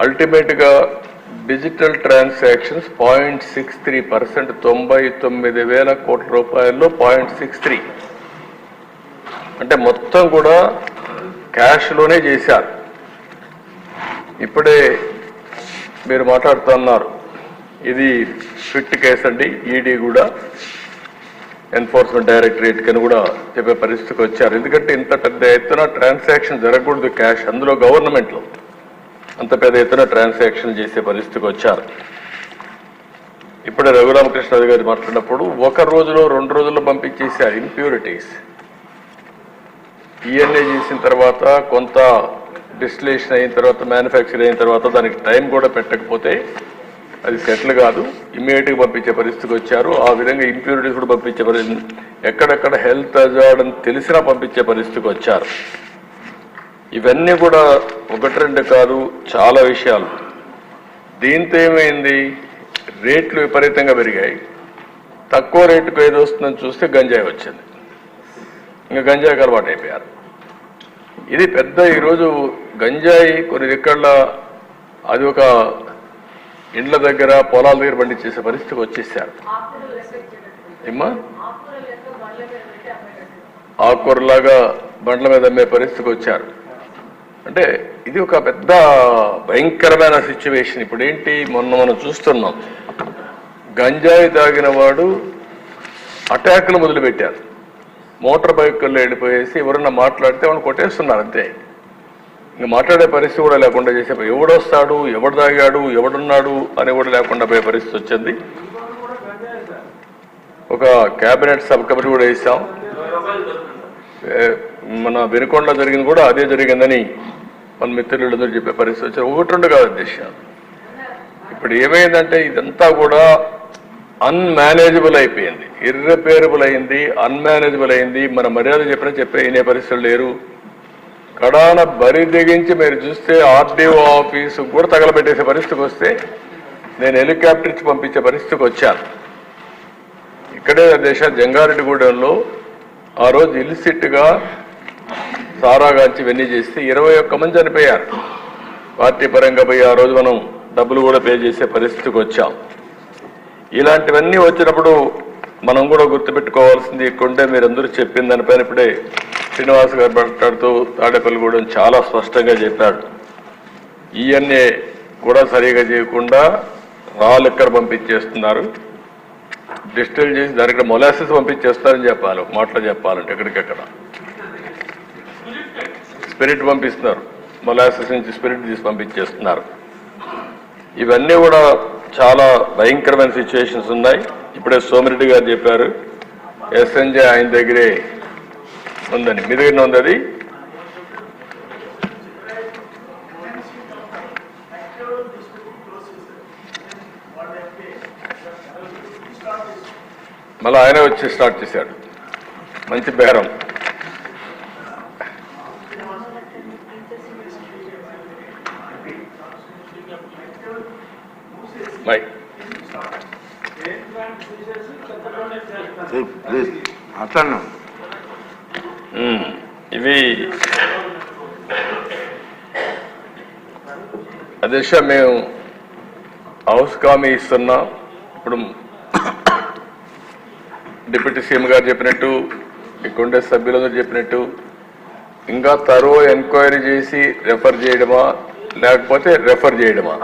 అల్టిమేట్గా digital transactions 0.63%, 99,000 కోట్ల రూపాయల్లో 0.63, అంటే మొత్తం కూడా క్యాష్లోనే చేశారు. ఇప్పుడే మీరు మాట్లాడుతున్నారు, ఇది ఫిట్ కేసు అండి, ఈడీ కూడా ఎన్ఫోర్స్మెంట్ డైరెక్టరేట్ కని కూడా చెప్పే పరిస్థితికి వచ్చారు. ఎందుకంటే ఇంత పెద్ద ఎత్తున ట్రాన్సాక్షన్ జరగకూడదు క్యాష్, అందులో గవర్నమెంట్లో అంత పెద్ద ఎత్తున ట్రాన్సాక్షన్ చేసే పరిస్థితికి వచ్చారు. ఇప్పుడే రఘురామకృష్ణ గారు మాట్లాడినప్పుడు 1 రోజులో 2 రోజుల్లో పంపించేశారు ఇంప్యూరిటీస్. ఈఎన్ఏ చేసిన తర్వాత కొంత డిస్టిలేషన్ అయిన తర్వాత మ్యానుఫ్యాక్చర్ అయిన తర్వాత దానికి టైం కూడా పెట్టకపోతే అది సెటిల్ కాదు, ఇమ్మీడియట్గా పంపించే పరిస్థితికి వచ్చారు. ఆ విధంగా ఇంప్యూరిటీస్ కూడా పంపించే పరిస్థితి, ఎక్కడెక్కడ హెల్త్ హజార్డ్ అని తెలిసినా పంపించే పరిస్థితికి వచ్చారు. ఇవన్నీ కూడా 1-2 కాదు, చాలా విషయాలు. దీంతో ఏమైంది, రేట్లు విపరీతంగా పెరిగాయి. తక్కువ రేటుకు ఏది వస్తుందని చూస్తే గంజాయి వచ్చింది, ఇంకా గంజాయికి అలవాటు అయిపోయారు. ఇది పెద్ద ఈరోజు గంజాయి కొన్ని దిక్కల్లో అది ఒక ఇండ్ల దగ్గర పొలాల దగ్గర పండించేసే పరిస్థితికి వచ్చేసారు. ఏమ్మా ఆకుకూరలాగా బండ్ల మీద అమ్మే పరిస్థితికి వచ్చారు. అంటే ఇది ఒక పెద్ద భయంకరమైన సిచ్యువేషన్. ఇప్పుడు ఏంటి, మనం చూస్తున్నాం, గంజాయి తాగిన వాడు అటాక్లు మొదలుపెట్టారు. మోటార్ బైకుల్లో వెళ్ళిపోయేసి ఎవరన్నా మాట్లాడితే వాళ్ళు కొట్టేస్తున్నారు అంతే. ఇంకా మాట్లాడే పరిస్థితి కూడా లేకుండా చేసే, ఎవడొస్తాడు, ఎవడు తాగాడు, ఎవడున్నాడు అని కూడా లేకుండా పోయే పరిస్థితి వచ్చింది. ఒక క్యాబినెట్ సబ్ కమిటీ కూడా వేసాం. మన వెనుకొండలో జరిగింది కూడా అదే జరిగిందని మన మిత్రులందరూ చెప్పే పరిస్థితి వచ్చారు. 1-2 కాదు అధ్యక్ష. ఇప్పుడు ఏమైందంటే ఇదంతా కూడా అన్మేనేజబుల్ అయిపోయింది, ఇర్రిపేరబుల్ అయింది, అన్మేనేజబుల్ అయింది. మన మర్యాద చెప్పే వినే పరిస్థితులు లేరు. కడాన బరి దిగించి మీరు చూస్తే ఆర్డీఓ ఆఫీసు కూడా తగలబెట్టేసే పరిస్థితికి వస్తే నేను హెలికాప్టర్ ఇచ్చి పంపించే పరిస్థితికి వచ్చాను. ఇక్కడే దేశ జంగారెడ్డిగూడెంలో ఆ రోజు ఇల్సిట్గా సారాగాంచి ఇవన్నీ చేస్తే 21 మంది చనిపోయారు. పార్టీ పరంగా పోయి ఆ రోజు మనం డబ్బులు కూడా పే చేసే పరిస్థితికి వచ్చాం. ఇలాంటివన్నీ వచ్చినప్పుడు మనం కూడా గుర్తుపెట్టుకోవాల్సింది కొంటే మీరందరూ చెప్పిన దానిపైన ఇప్పుడే శ్రీనివాస్ గారు మాట్లాడుతూ తాడేపల్లిగూడెం చాలా స్పష్టంగా చెప్పాడు. ఈఎన్ఏ కూడా సరిగా చేయకుండా రా లిక్కర్ పంపించేస్తున్నారు, డిస్టిల్ చేసి దానికి మొలాసిస్ పంపించేస్తారని చెప్పాలి. మాటలు చెప్పాలంటే ఎక్కడికెక్కడ స్పిరిట్ పంపిస్తున్నారు, మొలాసిస్ నుంచి స్పిరిట్ తీసి పంపించేస్తున్నారు. ఇవన్నీ కూడా చాలా భయంకరమైన సిచ్యువేషన్స్ ఉన్నాయి. ఇప్పుడే సోమిరెడ్డి గారు చెప్పారు ఎస్ఎన్జే ఆయన దగ్గరే ఉందని. మీ దగ్గర ఉంది అది? మళ్ళీ ఆయన వచ్చి స్టార్ట్ చేశాడు, మంచి బేరం. ఇవి అధ్యక్ష మేము హౌస్ కామీ ఇస్తున్నాం. ఇప్పుడు డిప్యూటీ సీఎం గారు చెప్పినట్టు, ఇక్కడ సభ్యులందరూ చెప్పినట్టు ఇంకా తరో ఎంక్వైరీ చేసి రెఫర్ చేయడమా లేకపోతే రెఫర్ చేయడమా?